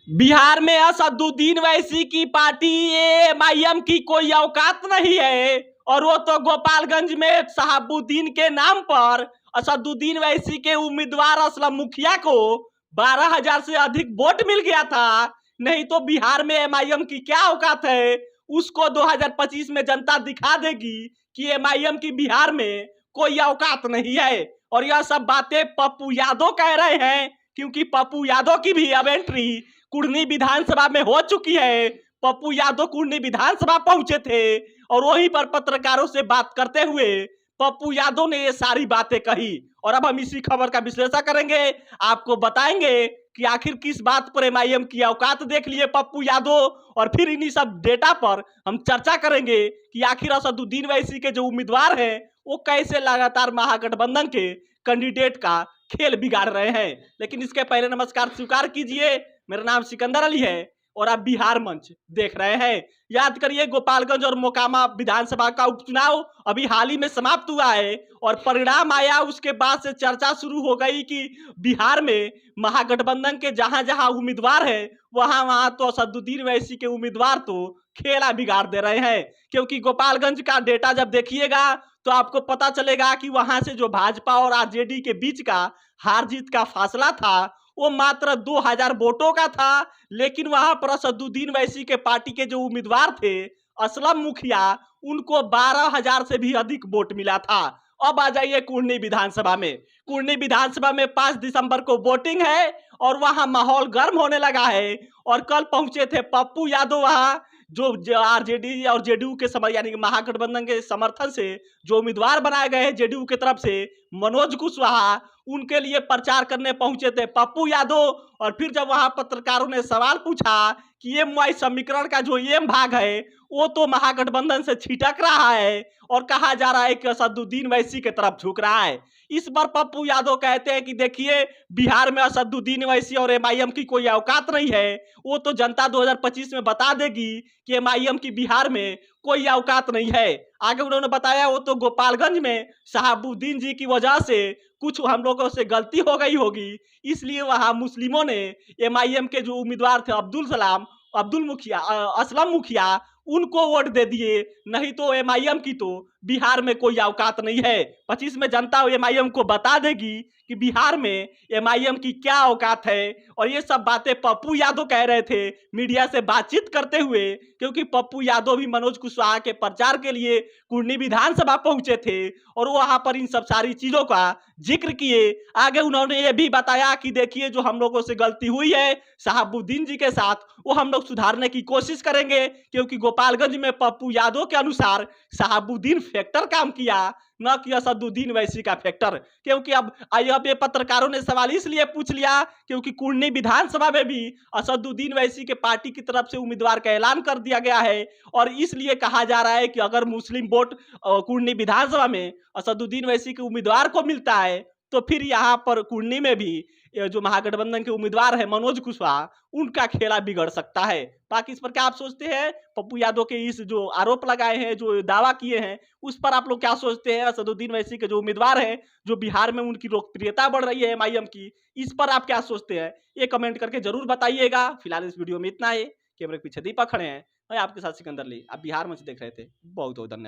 बिहार में असदुद्दीन वैसी की पार्टी एमआईएम की कोई औकात नहीं है। और वो तो गोपालगंज में शहाबुद्दीन के नाम पर असदुद्दीन वैसी के उम्मीदवार असलम मुखिया को 12,000 से अधिक वोट मिल गया था। नहीं तो बिहार में एमआईएम की क्या औकात है, उसको 2025 में जनता दिखा देगी कि एमआईएम की बिहार में कोई औकात नहीं है। और यह सब बातें पप्पू यादव कह रहे हैं, क्योंकि पप्पू यादव की भी अब एंट्री कुर्नी विधानसभा में हो चुकी है। पप्पू यादव कुर्नी विधानसभा पहुंचे थे और वहीं पर पत्रकारों से बात करते हुए पप्पू यादव ने ये सारी बातें कही। और अब हम इसी खबर का विश्लेषण करेंगे, आपको बताएंगे कि आखिर किस बात पर एमआईएम की औकात देख लिए पप्पू यादव। और फिर इन्हीं सब डेटा पर हम चर्चा करेंगे कि आखिर असदुद्दीन वैसी के जो उम्मीदवार हैं वो कैसे लगातार महागठबंधन के कैंडिडेट का खेल बिगाड़ रहे हैं। लेकिन इसके पहले नमस्कार स्वीकार कीजिए, मेरा नाम सिकंदर अली है और आप बिहार मंच देख रहे हैं। याद करिए, गोपालगंज और मोकामा विधानसभा का उपचुनाव अभी हाल ही में समाप्त हुआ है और परिणाम आया। उसके बाद से चर्चा शुरू हो गई कि बिहार में महागठबंधन के जहां जहां उम्मीदवार हैं वहां वहां तो असदुद्दीन वैसी के उम्मीदवार तो खेला बिगाड़ दे रहे हैं। क्योंकि गोपालगंज का डेटा जब देखिएगा तो आपको पता चलेगा कि वहां से जो भाजपा और आरजेडी के बीच का हार जीत का फासला था वो मात्र 2,000 वोटों का था। लेकिन वहां पर असदुद्दीन वैसी के पार्टी के जो उम्मीदवार थे असलम मुखिया, उनको 12,000 से भी अधिक वोट मिला था। अब आ जाइए कुर्नी विधानसभा में। कुर्नी विधानसभा में 5 दिसंबर को वोटिंग है और वहां माहौल गर्म होने लगा है। और कल पहुंचे थे पप्पू यादव वहां, जो आरजेडी और जेडीयू के समर्थन यानी महागठबंधन के समर्थन से जो उम्मीदवार बनाए गए हैं जेडीयू की तरफ से, मनोज कुशवाहा, उनके लिए प्रचार करने पहुंचे थे पप्पू यादव। और फिर जब वहां पत्रकारों ने सवाल पूछा कि एम वाई समीकरण का जो एम भाग है वो तो महागठबंधन से छिटक रहा है और कहा जा रहा है कि असदुद्दीन वैसी की तरफ झुक रहा है। इस बार पप्पू यादव कहते हैं कि देखिए, बिहार में असदुद्दीन वैसी और एमआईएम की कोई औकात नहीं है। वो तो जनता 2025 में बता देगी कि एमआईएम की बिहार में कोई औकात नहीं है। आगे उन्होंने बताया वो तो गोपालगंज में शहाबुद्दीन जी की वजह से कुछ हम लोगों से गलती हो गई होगी, इसलिए वहां मुस्लिमों ने एमआईएम के जो उम्मीदवार थे असलम मुखिया, उनको वोट दे दिए। नहीं तो एमआईएम की तो बिहार में कोई औकात नहीं है। 25 में जनता एमआईएम को बता देगी कि बिहार में एमआईएम की क्या औकात है। और ये सब बातें पप्पू यादव कह रहे थे मीडिया से बातचीत करते हुए, क्योंकि पप्पू यादव भी मनोज कुशवाहा के प्रचार के लिए कुर्नी विधानसभा पहुंचे थे और वहां पर इन सब सारी चीजों का जिक्र किए। आगे उन्होंने ये भी बताया कि देखिए, जो हम लोगों से गलती हुई है शहाबुद्दीन जी के साथ वो हम लोग सुधारने की कोशिश करेंगे। क्योंकि गोपालगंज में पप्पू यादव के अनुसार शहाबुद्दीन फैक्टर काम किया, न कि असदुद्दीन वैसी का फैक्टर। क्योंकि अब ये पत्रकारों ने सवाल इसलिए पूछ लिया क्योंकि कुर्नी विधानसभा में भी असदुद्दीन वैसी के पार्टी की तरफ से उम्मीदवार का ऐलान कर दिया गया है। और इसलिए कहा जा रहा है कि अगर मुस्लिम वोट कुर्नी विधानसभा में असदुद्दीन वैसी के उम्मीदवार को मिलता है तो फिर यहाँ पर कुर्नी में भी जो महागठबंधन के उम्मीदवार है मनोज कुशवाहा, उनका खेला बिगड़ सकता है। बाकी इस पर क्या आप सोचते हैं? पप्पू यादव के इस जो आरोप लगाए हैं, जो दावा किए हैं, उस पर आप लोग क्या सोचते हैं? असदुद्दीन वैसी के जो उम्मीदवार हैं, जो बिहार में उनकी लोकप्रियता बढ़ रही है एमआईएम की, इस पर आप क्या सोचते हैं? ये कमेंट करके जरूर बताइएगा। फिलहाल इस वीडियो में इतना ही। कैमरे के पीछे दीपक खड़े हैं, मैं आपके साथ सिकंदर अली। आप बिहार मंच देख रहे थे। बहुत बहुत धन्यवाद।